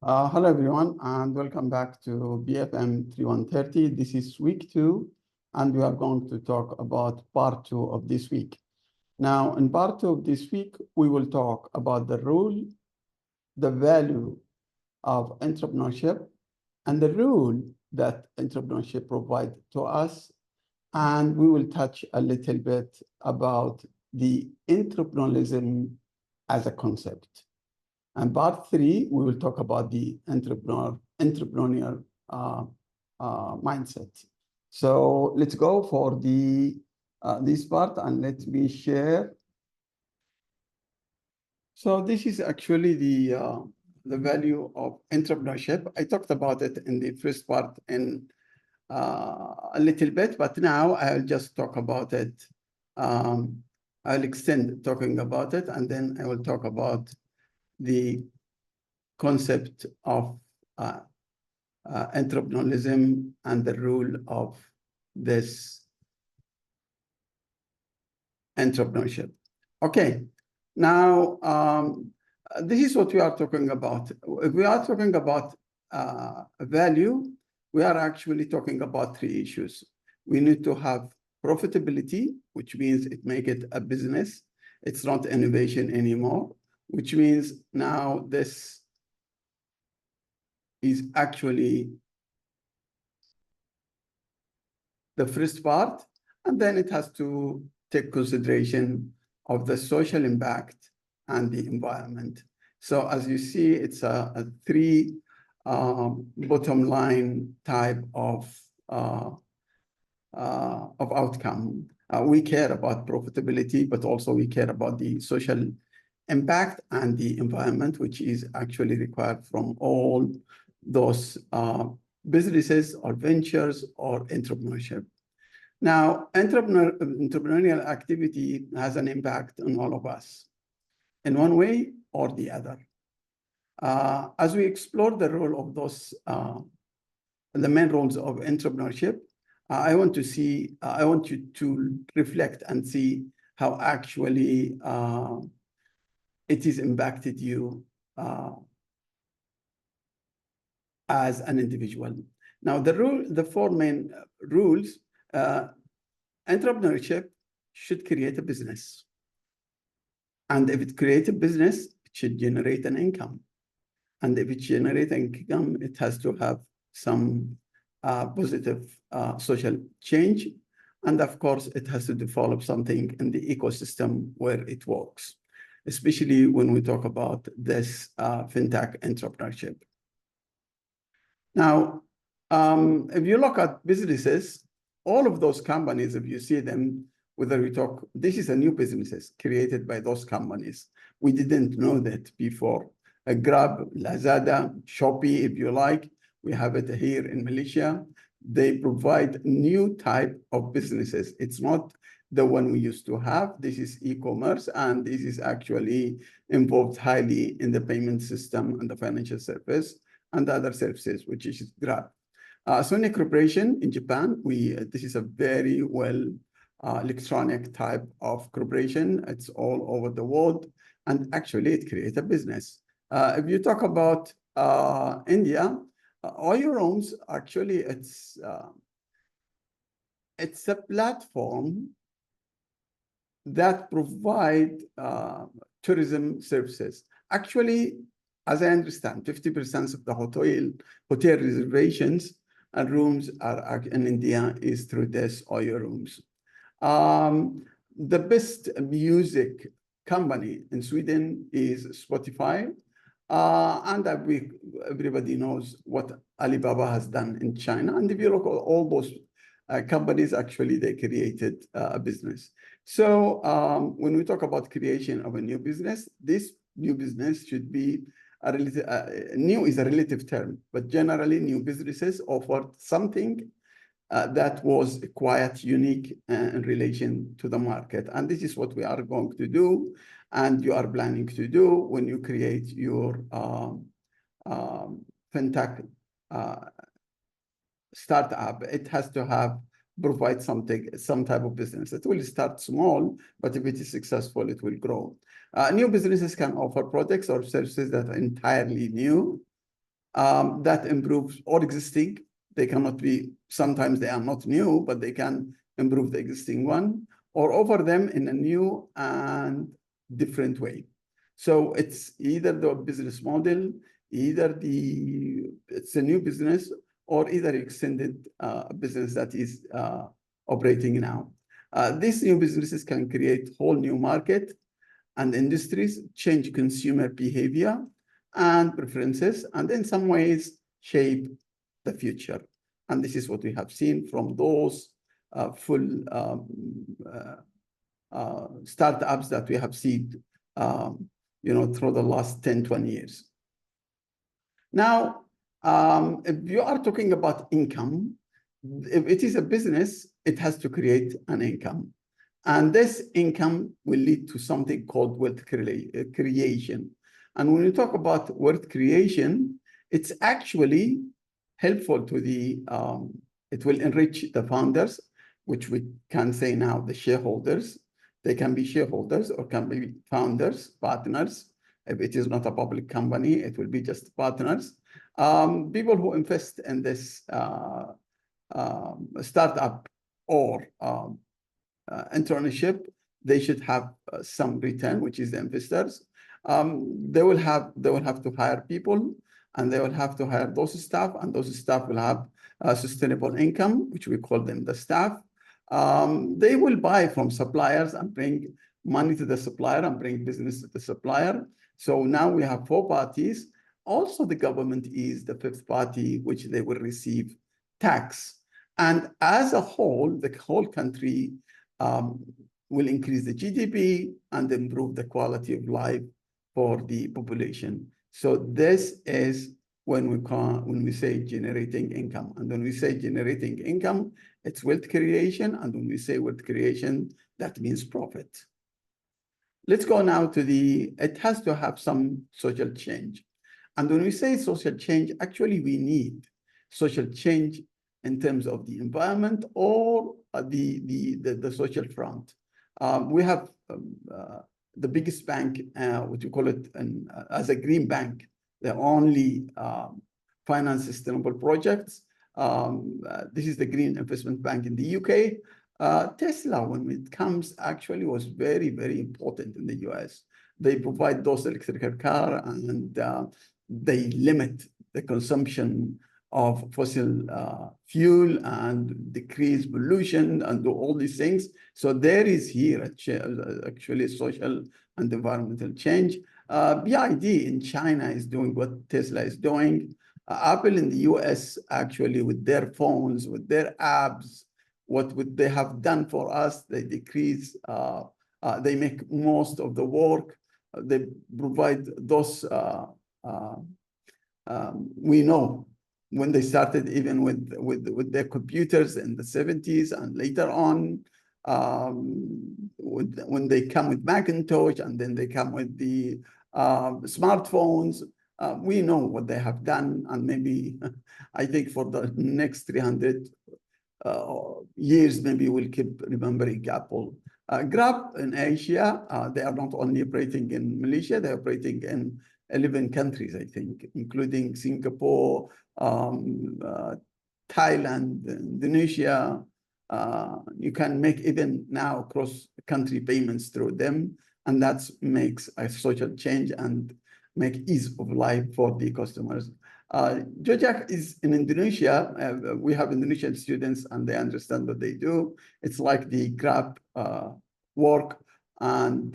Hello, everyone, and welcome back to BFM 3130. This is week 2, and we are going to talk about part 2 of this week. Now, in part 2 of this week, we will talk about the role, the value of entrepreneurship, and the role that entrepreneurship provides to us. And we will touch a little bit about the entrepreneurialism as a concept. And part 3, we will talk about the entrepreneurial mindset. So let's go for this part, and let me share. So this is actually the value of entrepreneurship. I talked about it in the first part in a little bit, but now I'll just talk about it. I'll extend talking about it, and then I will talk about the concept of entrepreneurialism and the role of this entrepreneurship. Okay, now this is what we are talking about. If we are talking about value, we are actually talking about 3 issues. We need to have profitability, which means it make it a business. It's not innovation anymore, which means now this is actually the first part, and then it has to take consideration of the social impact and the environment. So as you see, it's a 3 bottom line type of outcome. We care about profitability, but also we care about the social impact and the environment, which is actually required from all those businesses or ventures or entrepreneurship. Now, entrepreneurial activity has an impact on all of us in one way or the other. As we explore the role of those, the main roles of entrepreneurship, I want you to reflect and see how actually it has impacted you as an individual. Now, the 4 main rules, entrepreneurship should create a business. And if it creates a business, it should generate an income. And if it generates income, it has to have some positive social change. And of course, it has to develop something in the ecosystem where it works, especially when we talk about this fintech entrepreneurship. Now, if you look at businesses, all of those companies, if you see them, whether we talk, this is a new businesses created by those companies. We didn't know that before. Grab, Lazada, Shopee, if you like, we have it here in Malaysia. They provide new type of businesses. It's not the one we used to have. This is e-commerce, and this is actually involved highly in the payment system and the financial service and other services, which is Grab. Sony Corporation in Japan, this is a very well electronic type of corporation. It's all over the world, and actually it creates a business. If you talk about India, Oyo Rooms, actually it's a platform that provide tourism services. Actually, as I understand, 50% of the hotel reservations and rooms are in India is through this Oyo Rooms. The best music company in Sweden is Spotify. And everybody knows what Alibaba has done in China. And if you look at all those companies, actually, they created a business. So when we talk about creation of a new business, this new business should be new is a relative term, but generally new businesses offered something that was quite unique in relation to the market. And this is what we are going to do, and you are planning to do when you create your fintech startup. It has to provide some type of business. It will start small, but if it is successful, it will grow. New businesses can offer products or services that are entirely new that improves all existing. They cannot be, sometimes they are not new, but they can improve the existing one or offer them in a new and different way. So it's either the business model, either it's a new business, or either extended business that is operating now. These new businesses can create whole new market and industries, change consumer behavior and preferences, and in some ways shape the future. And this is what we have seen from those full startups that we have seen through the last 10, 20 years. Now, if you are talking about income, if it is a business, it has to create an income. And this income will lead to something called wealth creation. And when you talk about wealth creation, it's actually helpful to it will enrich the founders, which we can say now the shareholders. They can be shareholders or can be founders, partners. If it is not a public company, it will be just partners. People who invest in this startup or entrepreneurship, they should have some return, which is the investors. They will have to hire people, and they will have to hire those staff, and those staff will have sustainable income, which we call them the staff. They will buy from suppliers and bring money to the supplier and bring business to the supplier. So now we have 4 parties. Also, the government is the 5th party, which they will receive tax. And as a whole, the whole country will increase the GDP and improve the quality of life for the population. So this is when we say generating income. And when we say generating income, it's wealth creation. And when we say wealth creation, that means profit. Let's go now to it has to have some social change. And when we say social change, actually we need social change in terms of the environment or the social front. We have the biggest bank, what you call it, as a green bank. They only finance sustainable projects. This is the Green Investment Bank in the UK. Tesla, when it comes, actually was very, very important in the US. They provide those electrical cars, and they limit the consumption of fossil fuel and decrease pollution and do all these things. So there is here actually social and environmental change. BID in China is doing what Tesla is doing. Apple in the US, actually, with their phones, with their apps, what would they have done for us? They decrease, they make most of the work. They provide those, we know when they started even with their computers in the 70s and later on, when they come with Macintosh and then they come with the smartphones, we know what they have done. And maybe I think for the next 300 years, maybe we'll keep remembering Apple. Grab in Asia, they are not only operating in Malaysia, they're operating in 11 countries, I think, including Singapore, Thailand, Indonesia. You can make even now cross-country payments through them, and that makes a social change and make ease of life for the customers. Jojak is in Indonesia. We have Indonesian students, and they understand what they do. It's like the Grab work, and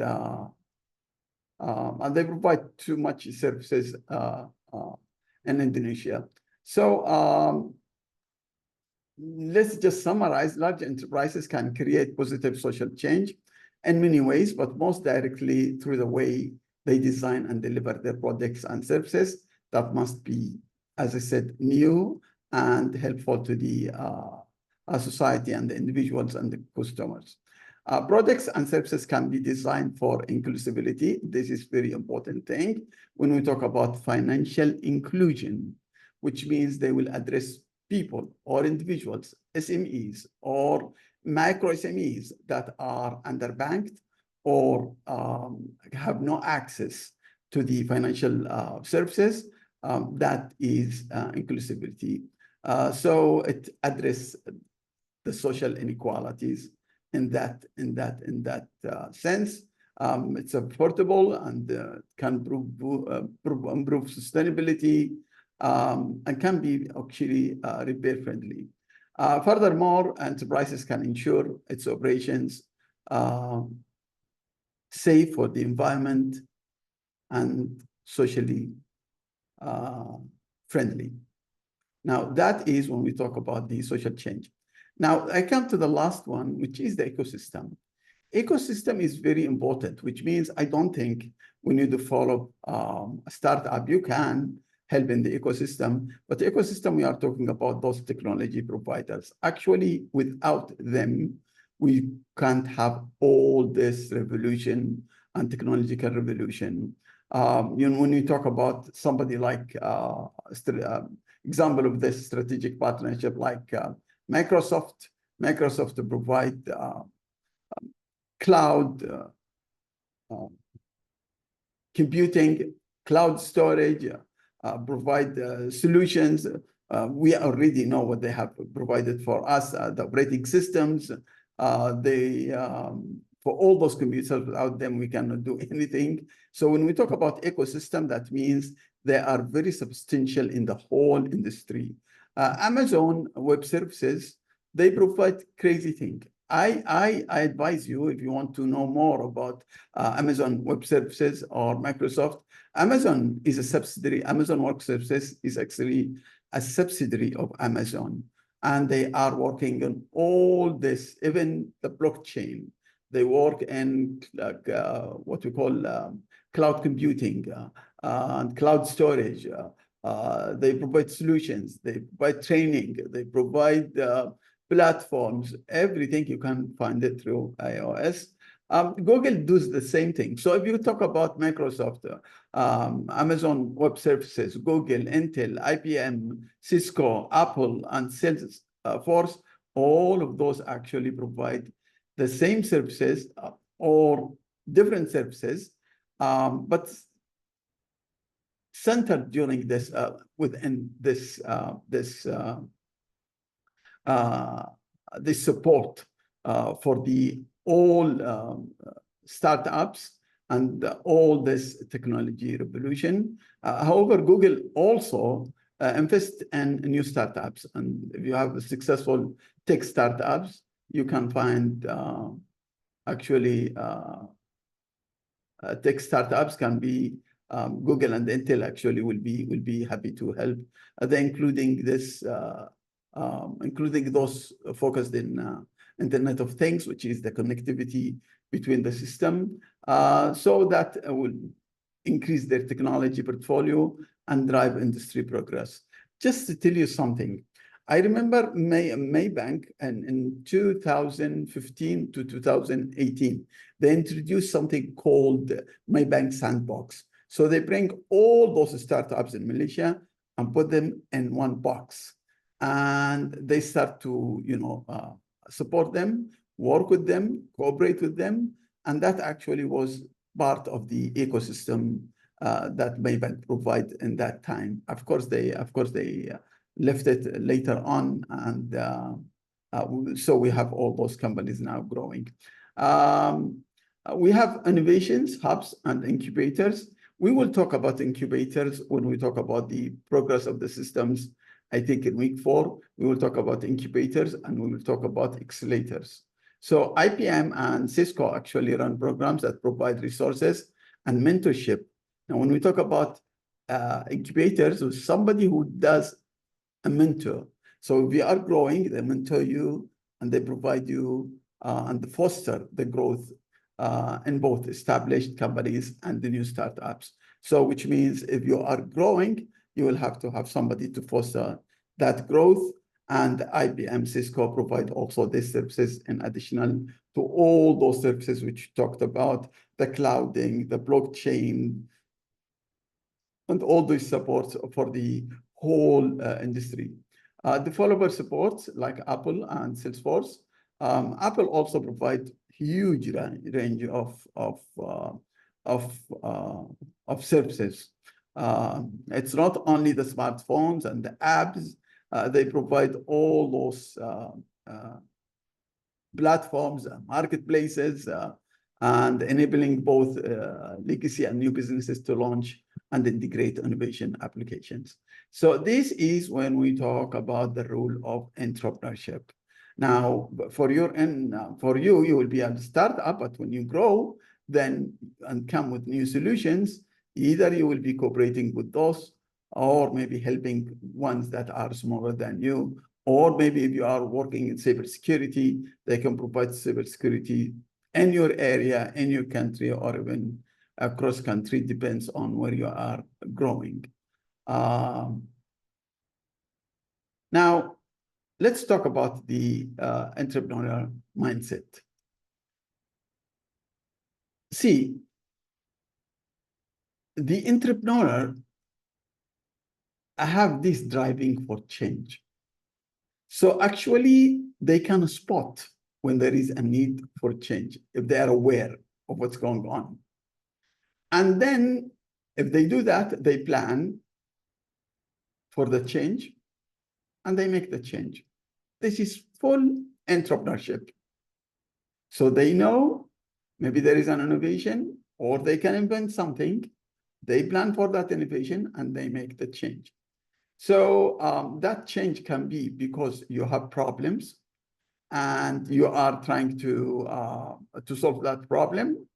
they provide too much services in Indonesia. So let's just summarize. Large enterprises can create positive social change in many ways, but most directly through the way they design and deliver their products and services that must be, as I said, new and helpful to the society and the individuals and the customers. Products and services can be designed for inclusivity. This is very important thing when we talk about financial inclusion, which means they will address people or individuals, SMEs or micro SMEs that are underbanked or have no access to the financial services. that is inclusivity. So it addresses the social inequalities in that sense. It's affordable and can improve sustainability and can be actually repair friendly. Furthermore, enterprises can ensure its operations safe for the environment and socially friendly. Now, that is when we talk about the social change. Now, I come to the last one, which is the ecosystem. Ecosystem is very important, which means I don't think we need to follow a startup. You can help in the ecosystem, but the ecosystem, we are talking about those technology providers. Actually, without them, we can't have all this revolution and technological revolution. When you talk about somebody like example of this strategic partnership, like Microsoft to provide cloud computing, cloud storage, provide solutions. We already know what they have provided for us, the operating systems. For all those computers, without them, we cannot do anything. So when we talk about ecosystem, that means they are very substantial in the whole industry. Amazon Web Services, they provide crazy thing. I advise you, if you want to know more about Amazon Web Services or Microsoft, Amazon is a subsidiary. Amazon Web Services is actually a subsidiary of Amazon. And they are working on all this, even the blockchain. They work in what we call cloud computing and cloud storage. They provide solutions, they provide training, they provide platforms, everything. You can find it through iOS. Google does the same thing. So if you talk about Microsoft, Amazon Web Services, Google, Intel, IBM, Cisco, Apple, and Salesforce, all of those actually provide the same services or different services, but centered during this within this this support for the all startups and all this technology revolution. However, Google also invests in new startups, and if you have successful tech startups, you can find actually tech startups can be Google and Intel actually will be happy to help. They're including this, including those focused in Internet of Things, which is the connectivity between the system, so that will increase their technology portfolio and drive industry progress. Just to tell you something, I remember Maybank in 2015 to 2018, they introduced something called Maybank Sandbox. So they bring all those startups in Malaysia and put them in one box. And they start to, support them, work with them, cooperate with them. And that actually was part of the ecosystem that Maybank provide in that time. Of course, they left it later on, and so we have all those companies now growing. We have innovations, hubs, and incubators. We will talk about incubators when we talk about the progress of the systems. I think in week 4, we will talk about incubators and we will talk about accelerators. So IBM and Cisco actually run programs that provide resources and mentorship. Now, when we talk about incubators, so somebody who does a mentor. So if you are growing, they mentor you and they provide you and foster the growth in both established companies and the new startups. So which means if you are growing, you will have to have somebody to foster that growth. And IBM, Cisco provide also these services in additional to all those services which we talked about, the clouding, the blockchain, and all these supports for the whole industry. Developer supports like Apple and Salesforce. Apple also provide huge range of services. It's not only the smartphones and the apps. They provide all those platforms, marketplaces, and enabling both legacy and new businesses to launch and integrate innovation applications. So this is when we talk about the role of entrepreneurship. Now, for you, you will be able to start up, but when you grow, then and come with new solutions, either you will be cooperating with those, or maybe helping ones that are smaller than you, or maybe if you are working in cybersecurity, they can provide cybersecurity in your area, in your country, or even across country, depends on where you are growing. Now, let's talk about the entrepreneurial mindset. See, the entrepreneur have this driving for change. So actually, they can spot when there is a need for change, if they are aware of what's going on. And then if they do that, they plan for the change and they make the change. This is full entrepreneurship. So they know maybe there is an innovation or they can invent something. They plan for that innovation and they make the change. So that change can be because you have problems and you are trying to solve that problem,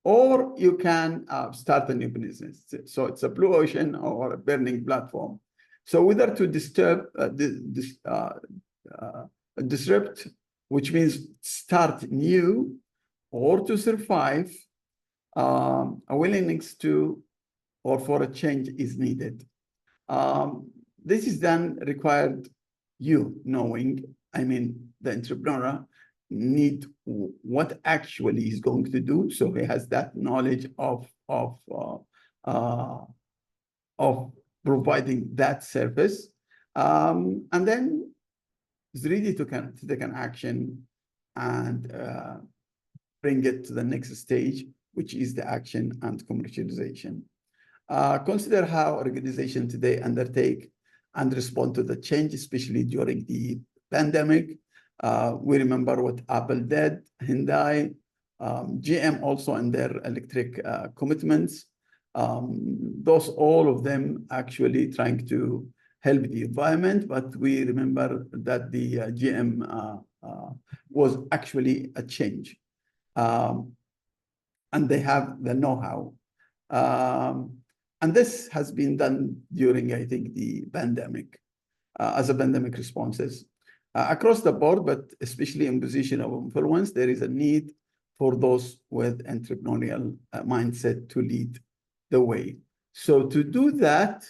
or you can start a new business. So it's a blue ocean or a burning platform. So whether to disrupt, which means start new, or to survive, a willingness to, or for a change is needed. This is then required you knowing, the entrepreneur need what actually he's going to do. So he has that knowledge of providing that service. And then is ready to take an action and bring it to the next stage, which is the action and commercialization. Consider how organizations today undertake and respond to the change, especially during the pandemic. We remember what Apple did, Hyundai, GM also in their electric commitments. Those, all of them actually trying to help the environment, but we remember that the GM was actually a change. And they have the know-how. And this has been done during, I think, the pandemic, as a pandemic responses. Across the board, but especially in position of influence, there is a need for those with entrepreneurial mindset to lead the way. So to do that,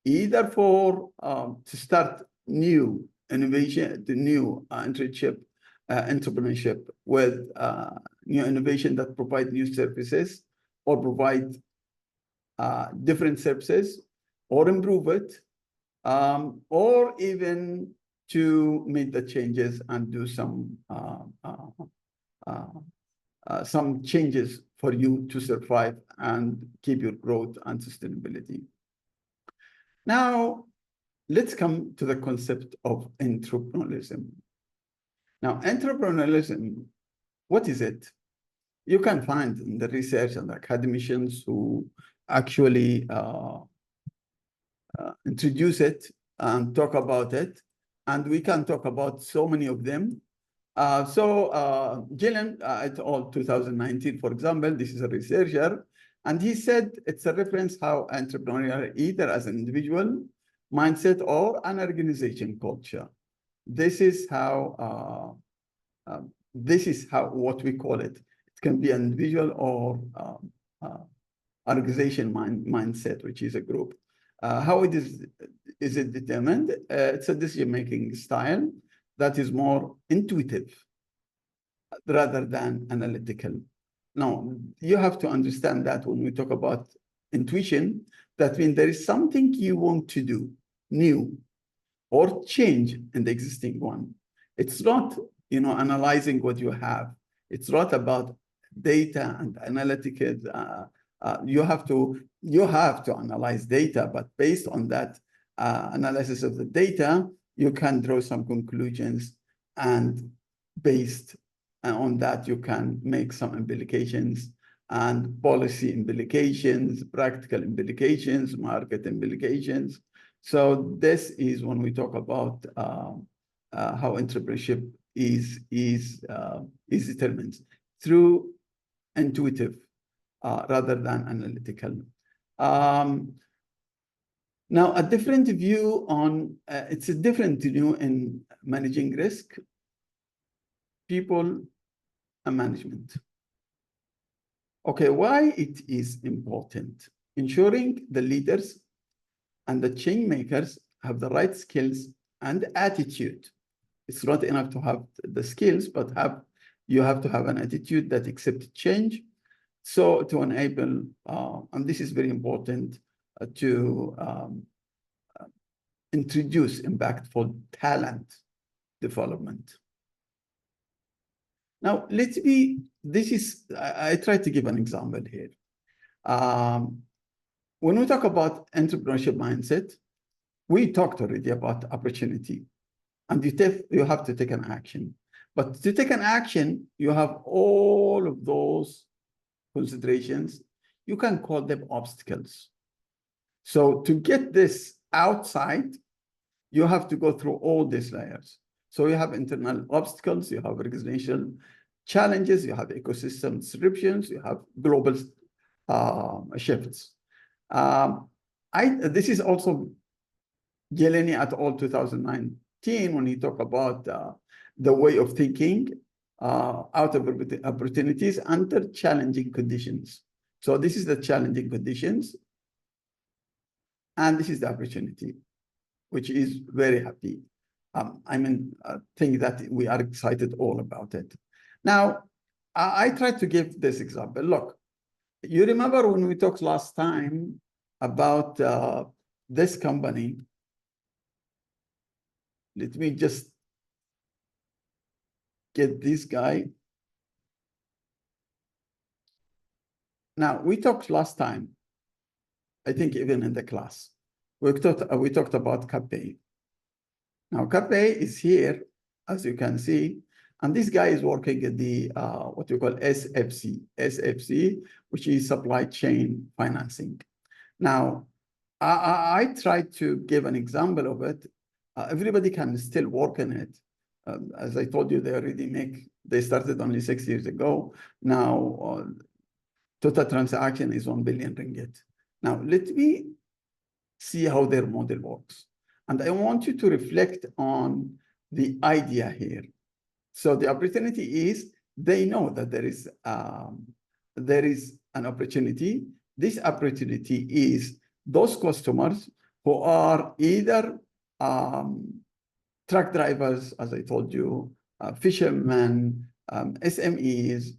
either for to start new innovation, the new entrepreneurship with new innovation that provide new services or provide different services or improve it, or even to make the changes and do some changes for you to survive and keep your growth and sustainability. Now, let's come to the concept of entrepreneurialism. Now, entrepreneurialism, what is it? You can find in the research and the academicians who actually introduce it and talk about it. And we can talk about so many of them. Gillen et al. 2019, for example, this is a researcher, and he said it's a reference how entrepreneurial, either as an individual mindset or an organization culture. This is how what we call it. It can be an individual or organization mindset, which is a group. How it is it determined? It's a decision-making style that is more intuitive rather than analytical. Now, you have to understand that when we talk about intuition, that means there is something you want to do new or change in the existing one. It's not, analyzing what you have. It's not about data and analytical You have to analyze data, but based on that analysis of the data, you can draw some conclusions, and based on that, you can make some implications and policy implications, practical implications, market implications. So this is when we talk about how entrepreneurship is determined through intuitive rather than analytical. Now, a different view on, it's a different view in managing risk, people, and management. Okay, why it is important? Ensuring the leaders and the change makers have the right skills and attitude. It's not enough to have the skills, but you have to have an attitude that accepts change. So to enable, and this is very important, to introduce impactful talent development. Now, I try to give an example here. When we talk about entrepreneurship mindset, we talked already about opportunity, and you have to take an action. But to take an action, you have all of those considerations. You can call them obstacles. So to get this outside, you have to go through all these layers. So you have internal obstacles, you have organizational challenges, you have ecosystem disruptions, you have global shifts. This is also Jeleni et al. 2019 when he talked about the way of thinking out of opportunities under challenging conditions. So this is the challenging conditions, and this is the opportunity, which is very happy. I think that we are excited all about it. Now, I tried to give this example. Look, you remember when we talked last time about this company? Let me just get this guy. Now, we talked last time, I think even in the class, we talked about CAPE. Now, CAPE is here, as you can see, and this guy is working at the, what we call SFC, which is supply chain financing. Now, I tried to give an example of it. Everybody can still work in it. As I told you, they started only 6 years ago. Now, total transaction is 1 billion ringgit. Now, let me see how their model works. And I want you to reflect on the idea here. So the opportunity is, they know that there is an opportunity. This opportunity is those customers who are either truck drivers, as I told you, fishermen, SMEs,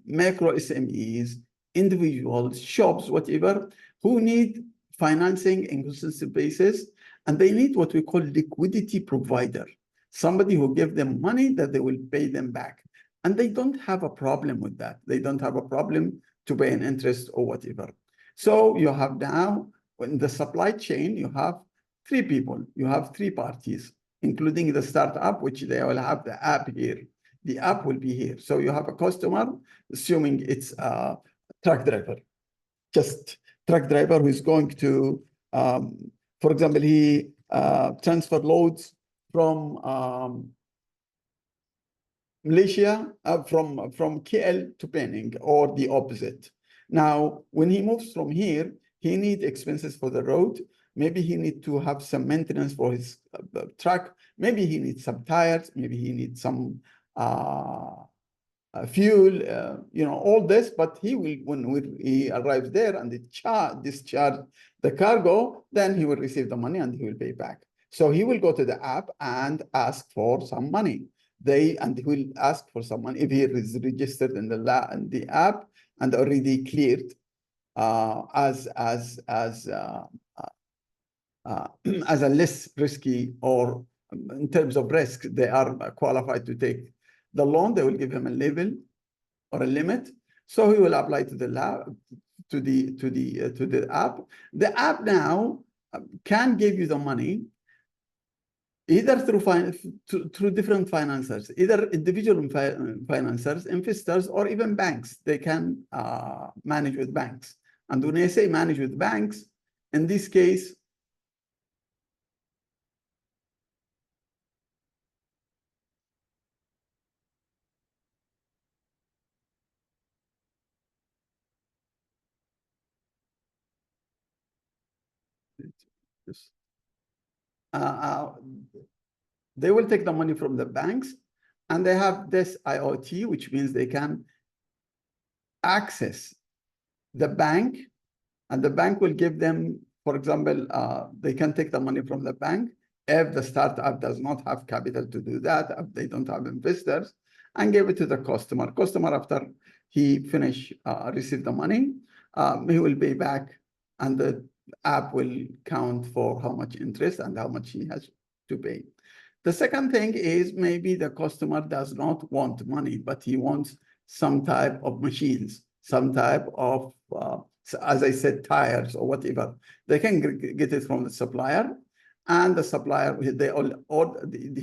macro SMEs, individuals, shops, whatever, who need financing in consistent basis, and they need what we call liquidity provider, somebody who gives them money that they will pay them back. And they don't have a problem with that. They don't have a problem to pay an interest or whatever. So you have now, in the supply chain, you have 3 people, you have 3 parties, including the startup, which they will have the app here. The app will be here. So you have a customer, assuming it's a truck driver, just truck driver who is going to, for example, he transfer loads from Malaysia, from KL to Penang, or the opposite. Now, when he moves from here, he needs expenses for the road. Maybe he needs to have some maintenance for his truck. Maybe he needs some tires. Maybe he needs some fuel, all this. But he will, when he arrives there and discharge the cargo, then he will receive the money and he will pay back. So he will go to the app and ask for some money. And he will ask for some money if he is registered in the app and already cleared as a less risky, or in terms of risk, they are qualified to take the loan. They will give him a level or a limit. So he will apply to the to the app. The app now can give you the money either through different financiers, either individual financiers, investors, or even banks. They can manage with banks. And when I say manage with banks, in this case, they will take the money from the banks, and they have this IoT, which means they can access the bank, and the bank will give them, for example, they can take the money from the bank if the startup does not have capital to do that, if they don't have investors, and give it to the customer. Customer, after he receive the money, he will pay back, and the app will count for how much interest and how much he has to pay. The second thing is maybe the customer does not want money, but he wants some type of machines, some type of, as I said, tires or whatever. They can get it from the supplier, and the supplier, he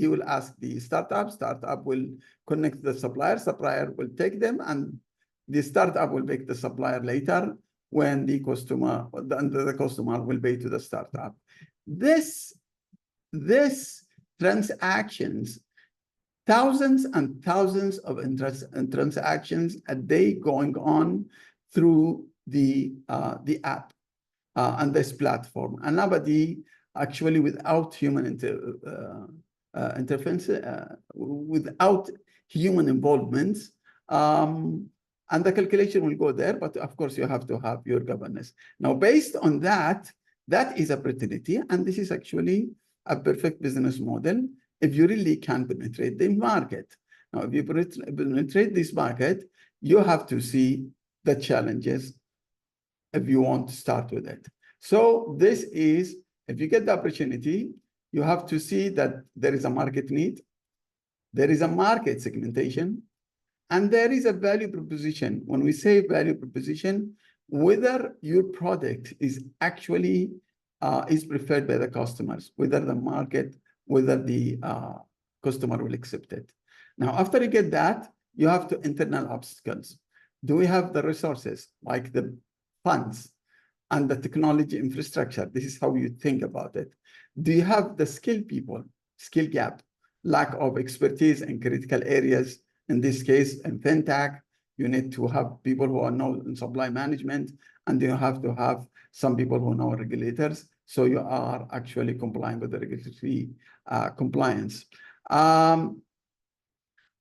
will ask the startup will connect the supplier will take them, and the startup will make the supplier later when the customer will pay to the startup. This transactions, thousands and thousands of transactions a day going on through the app and this platform, and nobody actually without human interference, without human involvement, and the calculation will go there, but of course you have to have your governance. Now, based on that, that is opportunity, and this is actually a perfect business model if you really can penetrate the market. Now, if you penetrate this market, you have to see the challenges if you want to start with it. So this is, if you get the opportunity, you have to see that there is a market need, there is a market segmentation, and there is a value proposition. When we say value proposition, whether your product is actually is preferred by the customers, whether the market, whether the customer will accept it. Now, after you get that, you have to internal obstacles. Do we have the resources, like the funds and the technology infrastructure? This is how you think about it. Do you have the skilled people, skill gap, lack of expertise in critical areas? In this case, in fintech, you need to have people who know in supply management, and you have to have some people who know regulators, so you are actually complying with the regulatory compliance. And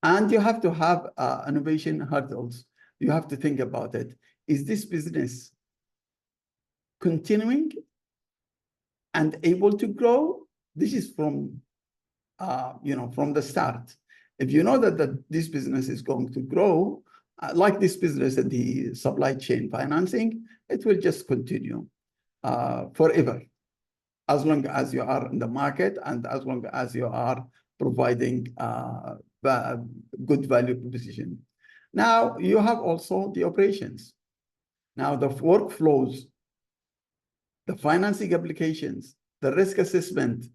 you have to have innovation hurdles. You have to think about it. Is this business continuing and able to grow? This is from, from the start. If you know that this business is going to grow, like this business and the supply chain financing, it will just continue forever, as long as you are in the market and as long as you are providing good value proposition. Now, you have also the operations. Now, the workflows, the financing applications, the risk assessment,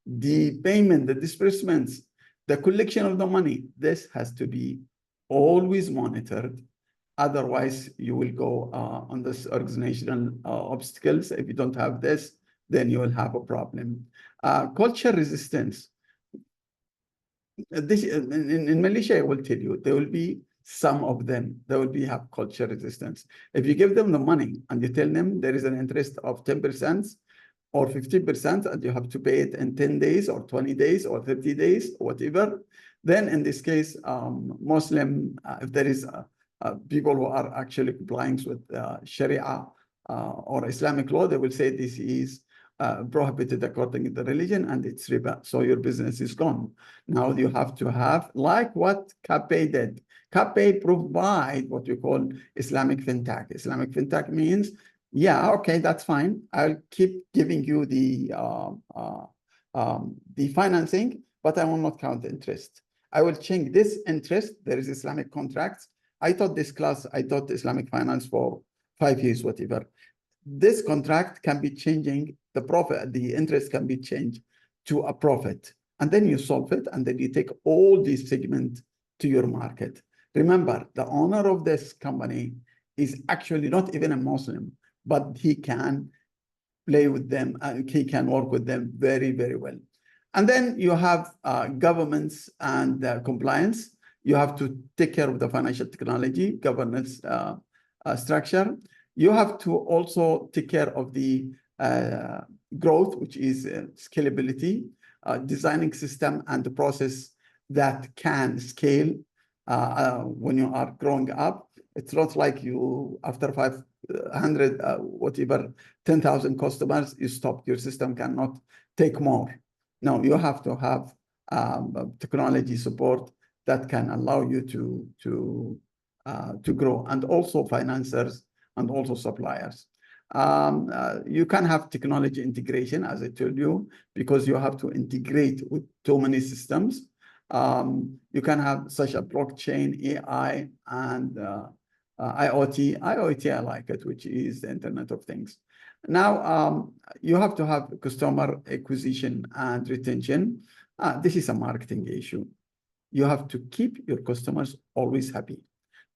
the payment, the disbursements, the collection of the money, this has to be always monitored. Otherwise, you will go on this organizational obstacles. If you don't have this, then you will have a problem. Culture resistance. This in Malaysia, I will tell you, there will be some of them. There will have culture resistance. If you give them the money and you tell them there is an interest of 10% or 50%, and you have to pay it in 10 days or 20 days or 30 days, or whatever, then in this case, Muslim, if there is people who are actually complying with Sharia or Islamic law, they will say this is prohibited according to the religion, and it's riba, so your business is gone. Now you have to have, like what CAPE did. CAPE provide what we call Islamic fintech. Islamic fintech means, yeah, okay, that's fine. I'll keep giving you the financing, but I will not count the interest. I will change this interest. There is Islamic contracts. I taught this class, I taught Islamic finance for 5 years, whatever. This contract can be changing the profit, the interest can be changed to a profit. And then you solve it, and then you take all these segments to your market. Remember, the owner of this company is actually not even a Muslim, but he can play with them and he can work with them very, very well. And then you have governments and compliance. You have to take care of the financial technology, governance structure. You have to also take care of the growth, which is scalability, designing system and the process that can scale when you are growing up. It's not like you, after 500, whatever, 10,000 customers, you stop. Your system cannot take more. No, you have to have technology support that can allow you to grow, and also financiers and also suppliers. You can have technology integration, as I told you, because you have to integrate with too many systems. You can have such a blockchain, AI, and IoT. IoT, I like it, which is the Internet of Things. Now, you have to have customer acquisition and retention. This is a marketing issue. You have to keep your customers always happy,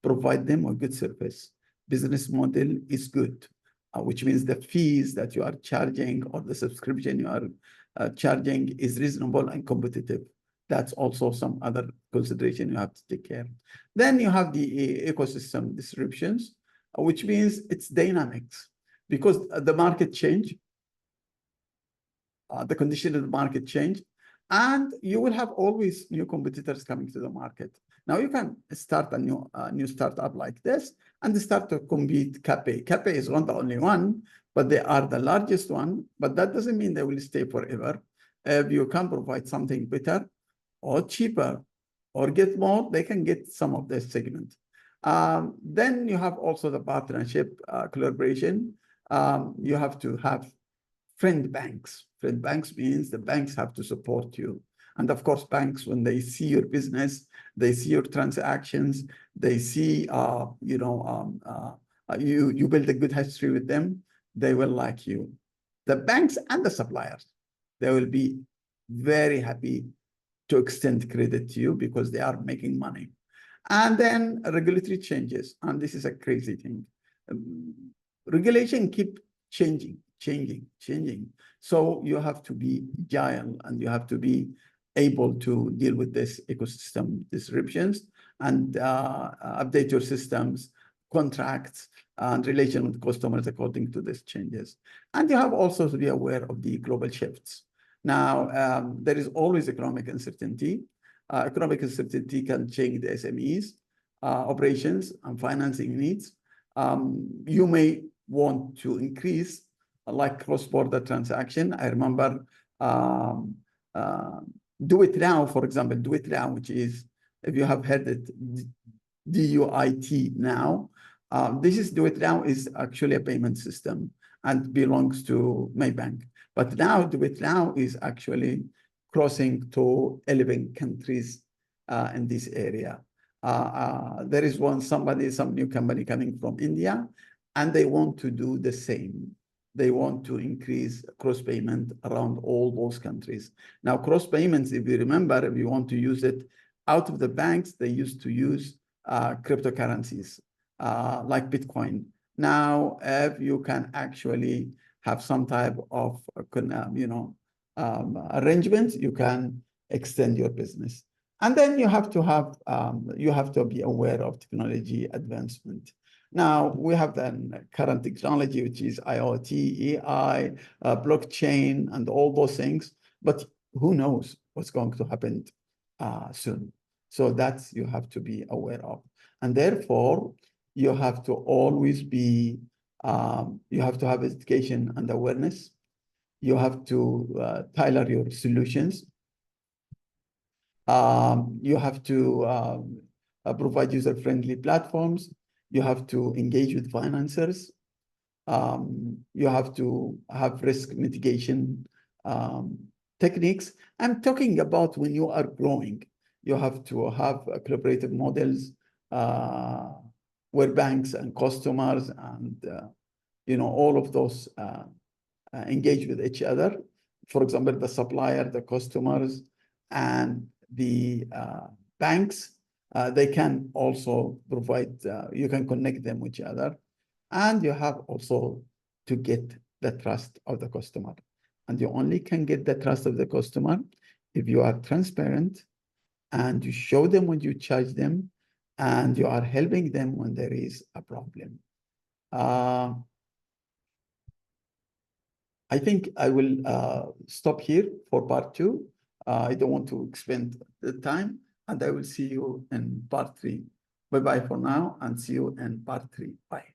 provide them a good service. Business model is good, which means the fees that you are charging or the subscription you are charging is reasonable and competitive. That's also some other consideration you have to take care. Then you have the ecosystem disruptions, which means it's dynamics, because the market change, the condition of the market change, and you will have always new competitors coming to the market. Now you can start a new startup like this and start to compete. Cafe is not the only one, but they are the largest one. But that doesn't mean they will stay forever. If you can provide something better or cheaper or get more, they can get some of this segment. Then you have also the partnership, collaboration. You have to have friend banks. Friend banks means the banks have to support you. And of course, banks, when they see your business, they see your transactions, they see, you build a good history with them, they will like you. The banks and the suppliers, they will be very happy to extend credit to you because they are making money. And then regulatory changes, and this is a crazy thing. Regulation keep changing. So you have to be agile and you have to be able to deal with this ecosystem disruptions and update your systems, contracts, and relation with customers according to these changes. And you have also to be aware of the global shifts. Now, there is always economic uncertainty. Economic uncertainty can change the SMEs, operations, and financing needs. You may want to increase like cross-border transaction. I remember Do It Now, for example, Do It Now, which is, if you have heard it, DUIT now. This is Do It Now is actually a payment system and belongs to Maybank. But now Do It Now is actually crossing to 11 countries in this area. There is some new company coming from India, and they want to do the same. They want to increase cross payment around all those countries. Now, cross payments, if you remember, if you want to use it out of the banks, they used to use cryptocurrencies like Bitcoin. Now, if you can actually have some type of arrangements, you can extend your business. And then you have to be aware of technology advancement. Now, we have the current technology, which is IoT, AI, blockchain, and all those things. But who knows what's going to happen soon? So that's you have to be aware of. And therefore, you have to always be, you have to have education and awareness. You have to tailor your solutions. You have to provide user-friendly platforms. You have to engage with financiers. You have to have risk mitigation techniques. I'm talking about when you are growing. You have to have collaborative models. where banks and customers and all of those engage with each other. For example, the supplier, the customers, and the banks, they can also provide, you can connect them with each other. And you have also to get the trust of the customer. And you only can get the trust of the customer if you are transparent and you show them when you charge them and you are helping them when there is a problem. I think I will stop here for part 2. I don't want to expend the time, and I will see you in part 3. Bye-bye for now, and see you in part 3. Bye.